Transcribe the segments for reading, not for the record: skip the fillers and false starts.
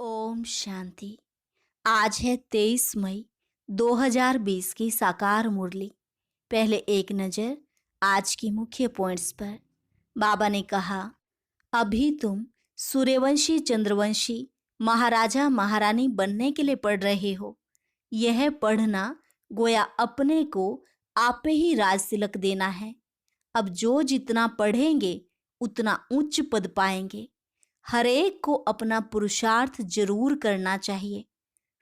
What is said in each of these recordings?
ओम शांति। आज है 23 मई 2020 की साकार मुरली। पहले एक नज़र आज की मुख्य पॉइंट्स पर। बाबा ने कहा, अभी तुम सूर्यवंशी चंद्रवंशी महाराजा महारानी बनने के लिए पढ़ रहे हो। यह पढ़ना गोया अपने को आपे ही राज तिलक देना है। अब जो जितना पढ़ेंगे उतना उच्च पद पाएंगे। हर एक को अपना पुरुषार्थ जरूर करना चाहिए।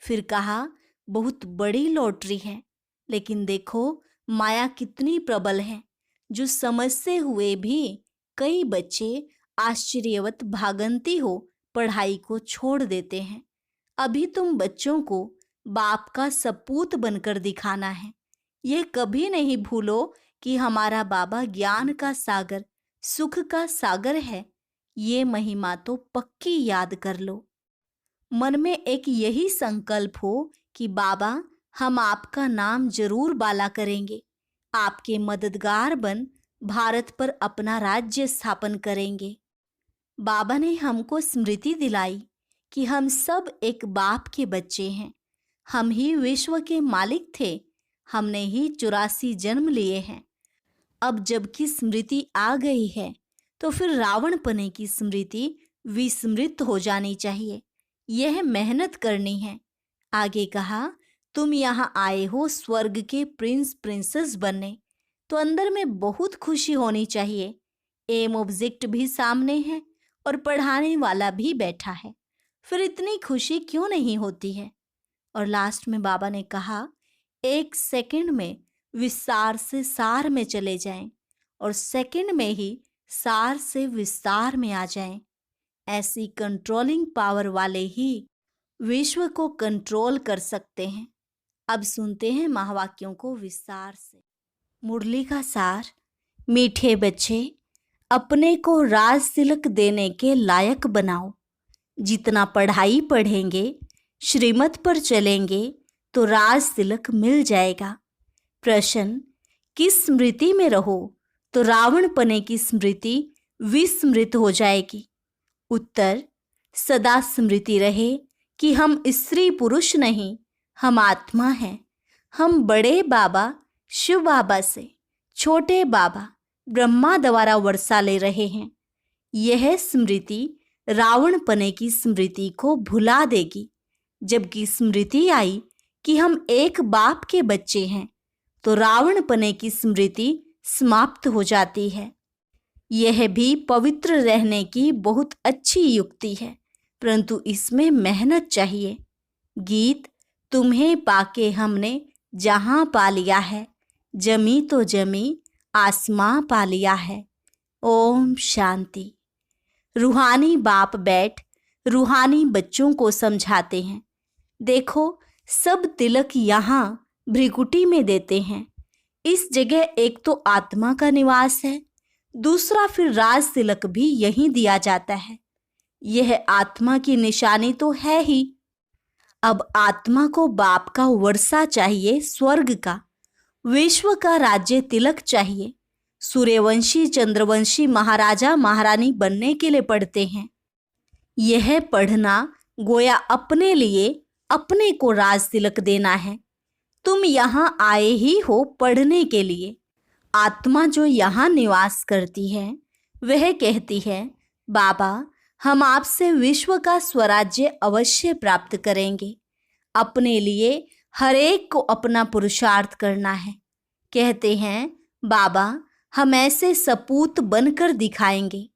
फिर कहा, बहुत बड़ी लॉटरी है, लेकिन देखो माया कितनी प्रबल है। जो समझते हुए भी कई बच्चे आश्चर्यवत भागंती हो पढ़ाई को छोड़ देते हैं। अभी तुम बच्चों को बाप का सपूत बनकर दिखाना है। ये कभी नहीं भूलो कि हमारा बाबा ज्ञान का सागर, सुख का सागर है। ये महिमा तो पक्की याद कर लो। मन में एक यही संकल्प हो कि बाबा, हम आपका नाम जरूर बाला करेंगे, आपके मददगार बन भारत पर अपना राज्य स्थापन करेंगे। बाबा ने हमको स्मृति दिलाई कि हम सब एक बाप के बच्चे हैं। हम ही विश्व के मालिक थे। हमने ही 84 जन्म लिए हैं। अब जबकि स्मृति आ गई है तो फिर रावणपने की स्मृति विस्मृत हो जानी चाहिए। यह मेहनत करनी है। आगे कहा, तुम यहाँ आए हो स्वर्ग के प्रिंस प्रिंसेस बनने, तो अंदर में बहुत खुशी होनी चाहिए। एम ऑब्जेक्ट भी सामने है और पढ़ाने वाला भी बैठा है, फिर इतनी खुशी क्यों नहीं होती है। और लास्ट में बाबा ने कहा, एक सेकंड में विस्तार से सार में चले जाएं और सेकंड में ही सार से विस्तार में आ जाएं। ऐसी कंट्रोलिंग पावर वाले ही विश्व को कंट्रोल कर सकते हैं। अब सुनते हैं महावाक्यों को विस्तार से। मुरली का सार। मीठे बच्चे, अपने को राज तिलक देने के लायक बनाओ। जितना पढ़ाई पढ़ेंगे, श्रीमत पर चलेंगे तो राज तिलक मिल जाएगा। प्रश्न, किस स्मृति में रहो तो रावणपने की स्मृति विस्मृत हो जाएगी। उत्तर, सदा स्मृति रहे कि हम स्त्री पुरुष नहीं, हम आत्मा हैं। हम बड़े बाबा शिव बाबा से छोटे बाबा ब्रह्मा द्वारा वर्षा ले रहे हैं। यह स्मृति रावणपने की स्मृति को भुला देगी। जबकि स्मृति आई कि हम एक बाप के बच्चे हैं तो रावणपने की स्मृति समाप्त हो जाती है। यह भी पवित्र रहने की बहुत अच्छी युक्ति है, परंतु इसमें मेहनत चाहिए। गीत, तुम्हें पाके हमने जहां पा लिया है, जमी तो जमी आसमां पा लिया है। ओम शांति। रूहानी बाप बैठ रूहानी बच्चों को समझाते हैं। देखो, सब तिलक यहाँ भ्रिकुटी में देते हैं। इस जगह एक तो आत्मा का निवास है, दूसरा फिर राज तिलक भी यहीं दिया जाता है। यह आत्मा की निशानी तो है ही। अब आत्मा को बाप का वर्षा चाहिए, स्वर्ग का, विश्व का राज्य तिलक चाहिए। सूर्यवंशी चंद्रवंशी महाराजा महारानी बनने के लिए पढ़ते हैं। यह पढ़ना गोया अपने लिए अपने को राज तिलक देना है। तुम यहाँ आए ही हो पढ़ने के लिए। आत्मा जो यहाँ निवास करती है वह कहती है, बाबा, हम आपसे विश्व का स्वराज्य अवश्य प्राप्त करेंगे। अपने लिए हर एक को अपना पुरुषार्थ करना है। कहते हैं, बाबा, हम ऐसे सपूत बनकर दिखाएंगे।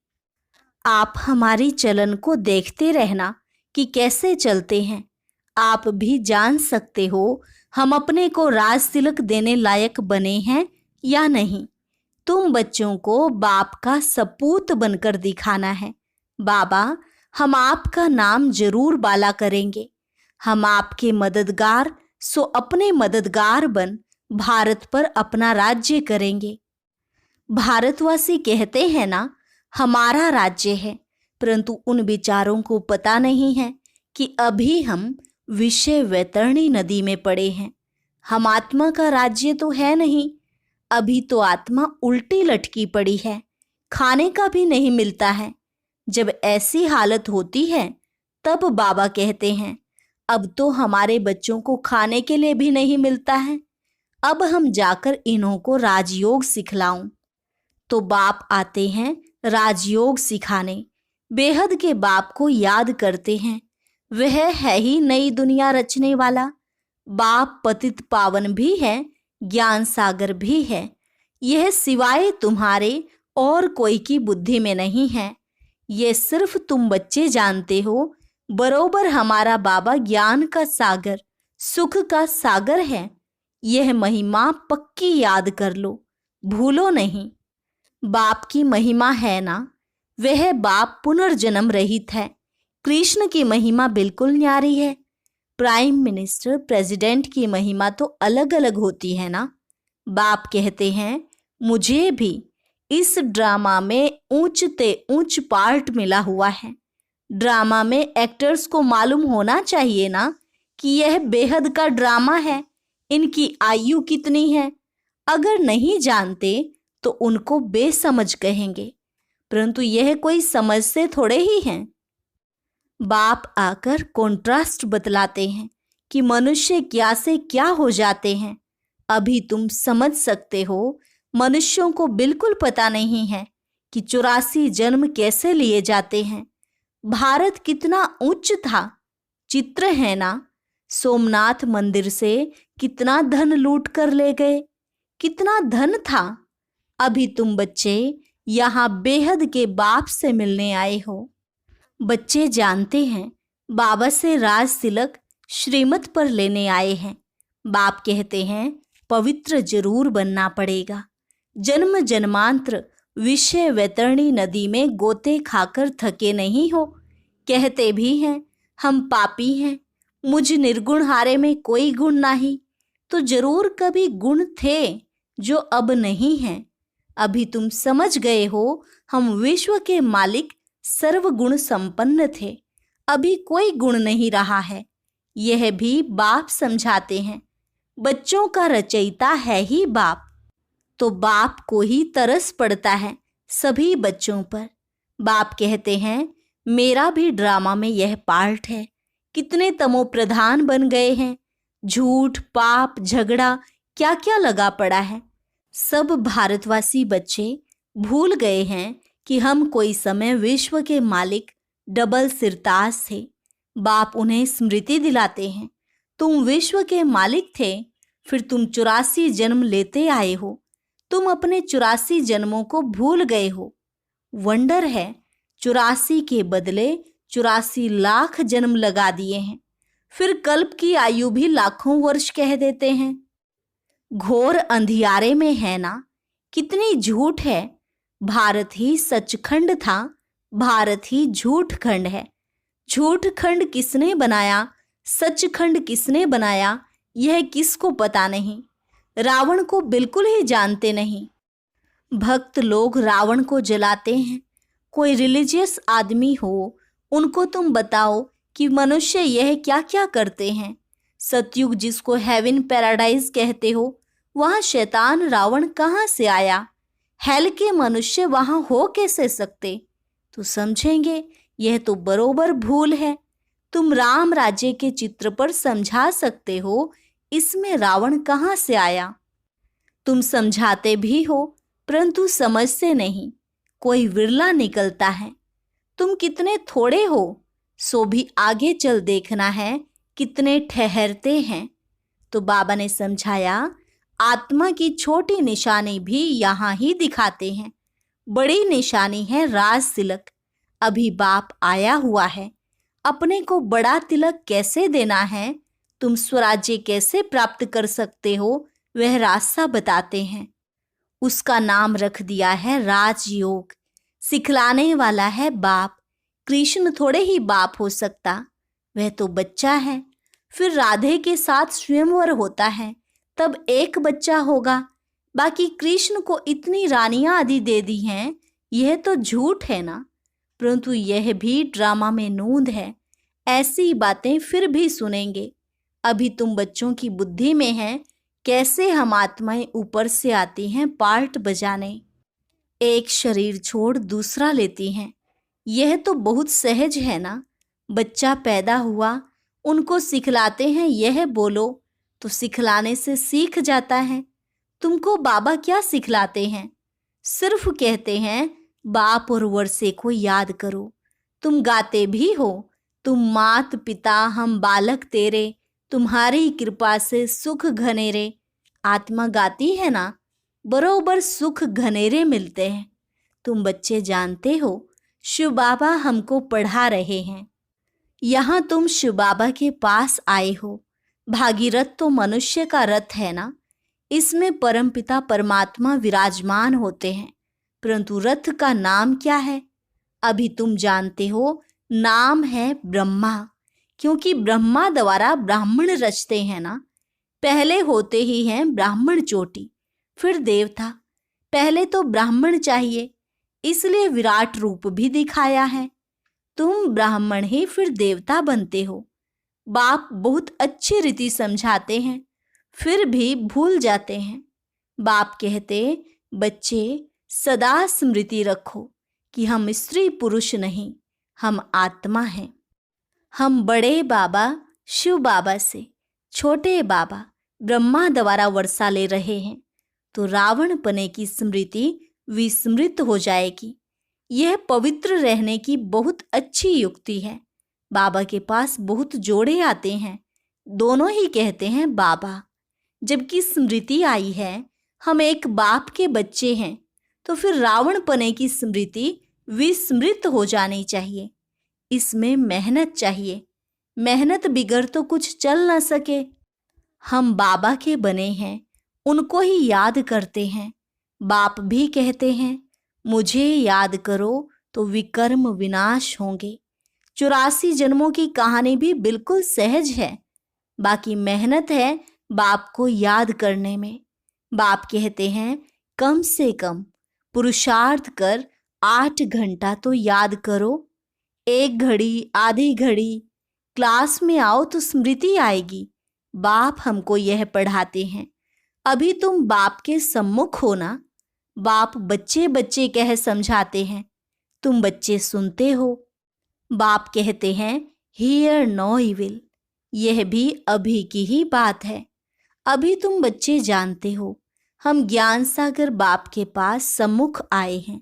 आप हमारी चलन को देखते रहना कि कैसे चलते हैं। आप भी जान सकते हो हम अपने को राज तिलक देने लायक बने हैं या नहीं। तुम बच्चों को बाप का सपूत बनकर दिखाना है। बाबा, हम आपका नाम जरूर बाला करेंगे। हम आपके मददगार सो अपने मददगार बन भारत पर अपना राज्य करेंगे। भारतवासी कहते हैं ना, हमारा राज्य है, परंतु उन विचारों को पता नहीं है कि अभी हम विषय वैतरणी नदी में पड़े हैं। हम आत्मा का राज्य तो है नहीं। अभी तो आत्मा उल्टी लटकी पड़ी है, खाने का भी नहीं मिलता है। जब ऐसी हालत होती है तब बाबा कहते हैं, अब तो हमारे बच्चों को खाने के लिए भी नहीं मिलता है, अब हम जाकर इन्हों को राजयोग सिखलाऊं। तो बाप आते हैं राजयोग सिखाने। बेहद के बाप को याद करते हैं। वह है ही नई दुनिया रचने वाला। बाप पतित पावन भी है, ज्ञान सागर भी है। यह सिवाय तुम्हारे और कोई की बुद्धि में नहीं है। यह सिर्फ तुम बच्चे जानते हो। बरोबर हमारा बाबा ज्ञान का सागर, सुख का सागर है। यह महिमा पक्की याद कर लो, भूलो नहीं। बाप की महिमा है ना, वह बाप पुनर्जन्म रहित है। कृष्ण की महिमा बिल्कुल न्यारी है। प्राइम मिनिस्टर, प्रेसिडेंट की महिमा तो अलग अलग होती है ना। बाप कहते हैं, मुझे भी इस ड्रामा में ऊंचते ऊंच पार्ट मिला हुआ है। ड्रामा में एक्टर्स को मालूम होना चाहिए ना कि यह बेहद का ड्रामा है, इनकी आयु कितनी है। अगर नहीं जानते तो उनको बेसमझ कहेंगे, परंतु यह कोई समझ से थोड़े ही हैं। बाप आकर कॉन्ट्रास्ट बतलाते हैं कि मनुष्य क्या से क्या हो जाते हैं। अभी तुम समझ सकते हो। मनुष्यों को बिल्कुल पता नहीं है कि 84 जन्म कैसे लिए जाते हैं। भारत कितना उच्च था, चित्र है ना। सोमनाथ मंदिर से कितना धन लूट कर ले गए, कितना धन था। अभी तुम बच्चे यहाँ बेहद के बाप से मिलने आए हो। बच्चे जानते हैं बाबा से राज तिलक श्रीमत पर लेने आए हैं। बाप कहते हैं, पवित्र जरूर बनना पड़ेगा। जन्म जन्मांतर विषय वैतरणी नदी में गोते खाकर थके नहीं हो। कहते भी हैं, हम पापी हैं, मुझ निर्गुण हारे में कोई गुण नहीं। तो जरूर कभी गुण थे जो अब नहीं हैं। अभी तुम समझ गए हो, हम विश्व के मालिक सर्वगुण संपन्न थे। अभी कोई गुण नहीं रहा है। यह भी बाप समझाते हैं। बच्चों का रचयिता है ही बाप, तो बाप को ही तरस पड़ता है सभी बच्चों पर। बाप कहते हैं, मेरा भी ड्रामा में यह पार्ट है। कितने तमो प्रधान बन गए हैं। झूठ, पाप, झगड़ा क्या क्या लगा पड़ा है। सब भारतवासी बच्चे भूल गए हैं कि हम कोई समय विश्व के मालिक डबल सिरताज थे। बाप उन्हें स्मृति दिलाते हैं, तुम विश्व के मालिक थे, फिर तुम 84 जन्म लेते आए हो। तुम अपने 84 जन्मों को भूल गए हो। वंडर है, 84 के बदले 84 लाख जन्म लगा दिए हैं। फिर कल्प की आयु भी लाखों वर्ष कह देते हैं। घोर अंधियारे में है ना। कितनी झूठ है। भारत ही सचखंड था, भारत ही झूठ खंड है। झूठ खंड किसने बनाया, सचखंड किसने बनाया, यह किसको पता नहीं। रावण को बिल्कुल ही जानते नहीं। भक्त लोग रावण को जलाते हैं। कोई रिलीजियस आदमी हो, उनको तुम बताओ कि मनुष्य यह क्या क्या करते हैं। सतयुग जिसको हेवन पैराडाइज कहते हो, वहाँ शैतान रावण कहाँ से आया। हेल के मनुष्य वहाँ हो कैसे सकते। तो समझेंगे यह तो बरोबर भूल है। तुम राम राज्य के चित्र पर समझा सकते हो, इसमें रावण कहाँ से आया। तुम समझाते भी हो, परंतु समझते नहीं। कोई विरला निकलता है। तुम कितने थोड़े हो, सो भी आगे चल देखना है कितने ठहरते हैं। तो बाबा ने समझाया, आत्मा की छोटी निशानी भी यहाँ ही दिखाते हैं। बड़ी निशानी है राज तिलक। अभी बाप आया हुआ है। अपने को बड़ा तिलक कैसे देना है, तुम स्वराज्य कैसे प्राप्त कर सकते हो, वह रास्ता बताते हैं। उसका नाम रख दिया है राजयोग। सिखलाने वाला है बाप। कृष्ण थोड़े ही बाप हो सकता, वह तो बच्चा है। फिर राधे के साथ स्वयंवर होता है, तब एक बच्चा होगा। बाकी कृष्ण को इतनी रानियां आदि दे दी हैं, यह तो झूठ है ना। परंतु यह भी ड्रामा में नूंद है। ऐसी बातें फिर भी सुनेंगे। अभी तुम बच्चों की बुद्धि में है कैसे हम आत्माएं ऊपर से आती हैं पार्ट बजाने। एक शरीर छोड़ दूसरा लेती हैं। यह तो बहुत सहज है ना। बच्चा पैदा हुआ, उनको सिखलाते हैं यह बोलो, तो सिखलाने से सीख जाता है। तुमको बाबा क्या सिखलाते हैं? सिर्फ कहते हैं बाप और वर्षे को याद करो। तुम गाते भी हो, तुम मात पिता हम बालक तेरे, तुम्हारी कृपा से सुख घनेरे। आत्मा गाती है ना, बरोबर सुख घनेरे मिलते हैं। तुम बच्चे जानते हो शिव बाबा हमको पढ़ा रहे हैं। यहाँ तुम शिव बाबा के पास आए हो। भागीरथ तो मनुष्य का रथ है ना, इसमें परमपिता परमात्मा विराजमान होते हैं, परंतु रथ का नाम क्या है? अभी तुम जानते हो, नाम है ब्रह्मा, क्योंकि ब्रह्मा द्वारा ब्राह्मण रचते हैं ना। पहले होते ही हैं ब्राह्मण चोटी, फिर देवता। पहले तो ब्राह्मण चाहिए, इसलिए विराट रूप भी दिखाया है। तुम ब्राह्मण ही फिर देवता बनते हो। बाप बहुत अच्छी रीति समझाते हैं, फिर भी भूल जाते हैं। बाप कहते, बच्चे सदा स्मृति रखो कि हम स्त्री पुरुष नहीं, हम आत्मा हैं। हम बड़े बाबा शिव बाबा से छोटे बाबा ब्रह्मा द्वारा वर्षा ले रहे हैं, तो रावण पने की स्मृति विस्मृत हो जाएगी। यह पवित्र रहने की बहुत अच्छी युक्ति है। बाबा के पास बहुत जोड़े आते हैं, दोनों ही कहते हैं बाबा। जबकि स्मृति आई है हम एक बाप के बच्चे हैं, तो फिर रावण पने की स्मृति विस्मृत हो जानी चाहिए। इसमें मेहनत चाहिए, मेहनत बिगर तो कुछ चल ना सके। हम बाबा के बने हैं, उनको ही याद करते हैं। बाप भी कहते हैं मुझे याद करो तो विकर्म विनाश होंगे। 84 जन्मों की कहानी भी बिल्कुल सहज है, बाकी मेहनत है बाप को याद करने में। बाप कहते हैं कम से कम पुरुषार्थ कर 8 घंटा तो याद करो। 1 घड़ी आधी घड़ी क्लास में आओ तो स्मृति आएगी। बाप हमको यह पढ़ाते हैं। अभी तुम बाप के सम्मुख हो ना, बाप बच्चे बच्चे कह समझाते हैं, तुम बच्चे सुनते हो। बाप कहते हैं हियर नो इविल, यह भी अभी की ही बात है। अभी तुम बच्चे जानते हो, हम ज्ञान सागर बाप के पास सम्मुख आए हैं।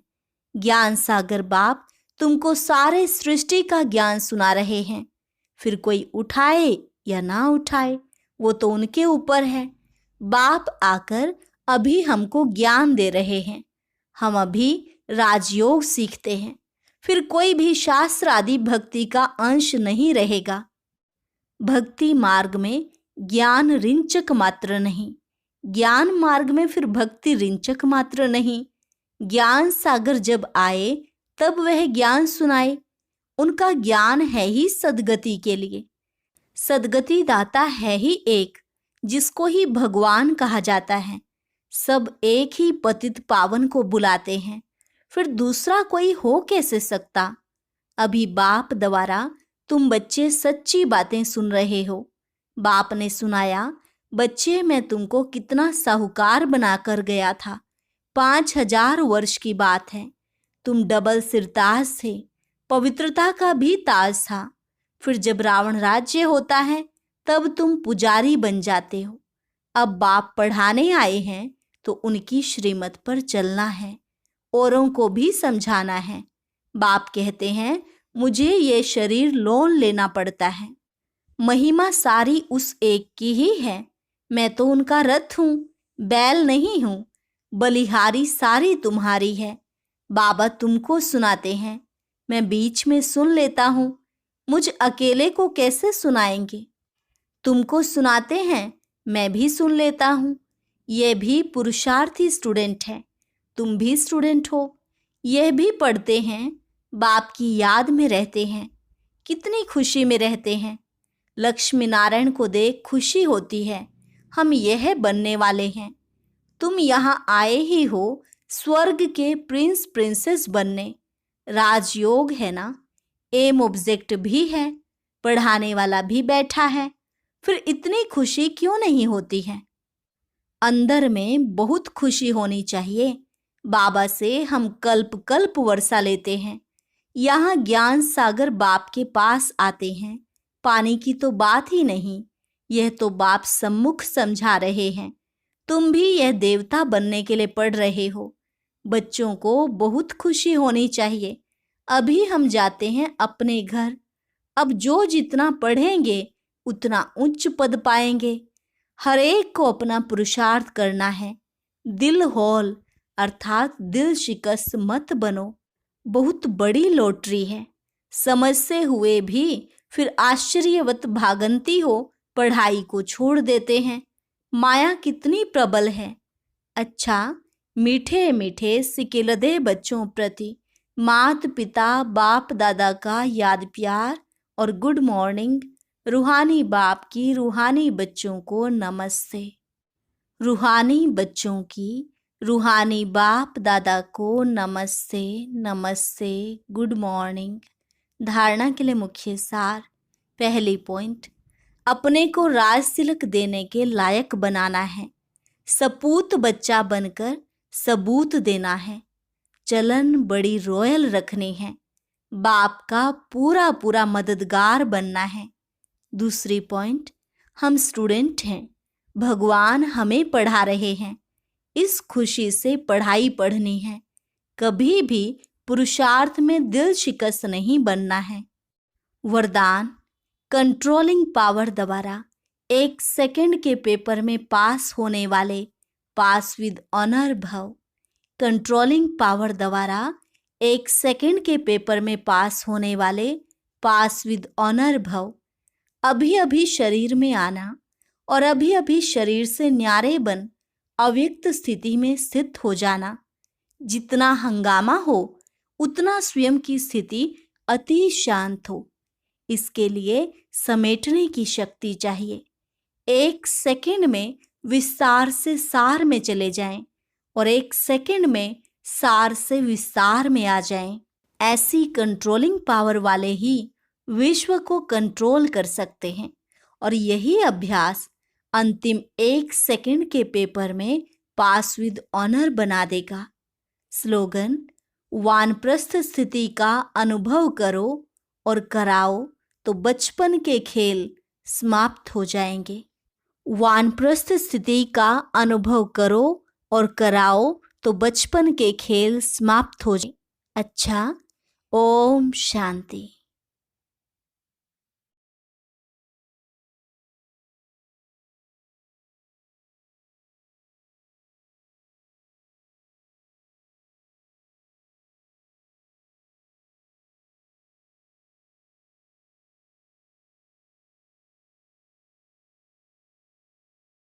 ज्ञान सागर बाप तुमको सारे सृष्टि का ज्ञान सुना रहे हैं। फिर कोई उठाए या ना उठाए वो तो उनके ऊपर है। बाप आकर अभी हमको ज्ञान दे रहे हैं। हम अभी राजयोग सीखते हैं, फिर कोई भी शास्त्र आदि भक्ति का अंश नहीं रहेगा। भक्ति मार्ग में ज्ञान रिंचक मात्र नहीं, ज्ञान मार्ग में फिर भक्ति रिंचक मात्र नहीं। ज्ञान सागर जब आए तब वह ज्ञान सुनाए। उनका ज्ञान है ही सद्गति के लिए। सद्गति दाता है ही एक, जिसको ही भगवान कहा जाता है। सब एक ही पतित पावन को बुलाते हैं, फिर दूसरा कोई हो कैसे सकता? अभी बाप द्वारा तुम बच्चे सच्ची बातें सुन रहे हो। बाप ने सुनाया, बच्चे मैं तुमको कितना साहूकार बनाकर गया था। 5000 वर्ष की बात है। तुम डबल सिरताज थे, पवित्रता का भी ताज था। फिर जब रावण राज्य होता है तब तुम पुजारी बन जाते हो। अब बाप पढ़ाने आए हैं तो उनकी श्रीमत पर चलना है, औरों को भी समझाना है। बाप कहते हैं मुझे ये शरीर लोन लेना पड़ता है। महिमा सारी उस एक की ही है। मैं तो उनका रथ हूँ, बैल नहीं हूँ। बलिहारी सारी तुम्हारी है। बाबा तुमको सुनाते हैं, मैं बीच में सुन लेता हूँ। मुझ अकेले को कैसे सुनाएंगे? तुमको सुनाते हैं, मैं भी सुन लेता हूँ। यह भी पुरुषार्थी स्टूडेंट है, तुम भी स्टूडेंट हो। यह भी पढ़ते हैं, बाप की याद में रहते हैं, कितनी खुशी में रहते हैं। लक्ष्मी नारायण को देख खुशी होती है, हम यह बनने वाले हैं। तुम यहाँ आए ही हो स्वर्ग के प्रिंस प्रिंसेस बनने। राजयोग है ना, एम ऑब्जेक्ट भी है, पढ़ाने वाला भी बैठा है, फिर इतनी खुशी क्यों नहीं होती है? अंदर में बहुत खुशी होनी चाहिए। बाबा से हम कल्प कल्प वर्षा लेते हैं, यहाँ ज्ञान सागर बाप के पास आते हैं। पानी की तो बात ही नहीं, यह तो बाप सम्मुख समझा रहे हैं। तुम भी यह देवता बनने के लिए पढ़ रहे हो। बच्चों को बहुत खुशी होनी चाहिए। अभी हम जाते हैं अपने घर। अब जो जितना पढ़ेंगे उतना उच्च पद पाएंगे। हर एक को अपना पुरुषार्थ करना है। दिल हौल अर्थात दिल शिकस्त मत बनो। बहुत बड़ी लॉटरी है। समझते हुए भी फिर आश्चर्यवत भागंती हो पढ़ाई को छोड़ देते हैं। माया कितनी प्रबल है। अच्छा, मीठे मीठे सिकिलदे बच्चों प्रति मात पिता बाप दादा का याद प्यार और गुड मॉर्निंग। रूहानी बाप की रूहानी बच्चों को नमस्ते। रूहानी बच्चों की रूहानी बाप दादा को नमस्ते नमस्ते, गुड मॉर्निंग। धारणा के लिए मुख्य सार। पहली पॉइंट, अपने को राज तिलक देने के लायक बनाना है। सपूत बच्चा बनकर सबूत देना है। चलन बड़ी रॉयल रखनी है। बाप का पूरा पूरा मददगार बनना है। दूसरी पॉइंट, हम स्टूडेंट हैं। भगवान हमें पढ़ा रहे हैं। इस खुशी से पढ़ाई पढ़नी है। कभी भी पुरुषार्थ में दिल शिकस्त नहीं बनना है। वरदान, कंट्रोलिंग पावर द्वारा 1 सेकंड के पेपर में पास होने वाले पास विद ऑनर भव। कंट्रोलिंग पावर द्वारा 1 सेकंड के पेपर में पास होने वाले पास विद ऑनर भव। अभी अभी शरीर में आना और अभी अभी शरीर से न्यारे बन अव्यक्त स्थिति में स्थित हो जाना। जितना हंगामा हो उतना स्वयं की स्थिति अति शांत हो। इसके लिए समेटने की शक्ति चाहिए। 1 सेकंड में विस्तार से सार में चले जाएं और 1 सेकंड में सार से विस्तार में आ जाएं। ऐसी कंट्रोलिंग पावर वाले ही विश्व को कंट्रोल कर सकते हैं और यही अभ्यास अंतिम 1 सेकंड के पेपर में पास विद ऑनर बना देगा। स्लोगन, वानप्रस्थ स्थिति का अनुभव करो और कराओ तो बचपन के खेल समाप्त हो जाएंगे। वानप्रस्थ स्थिति का अनुभव करो और कराओ तो बचपन के खेल समाप्त हो जाएंगे। अच्छा, ओम शांति।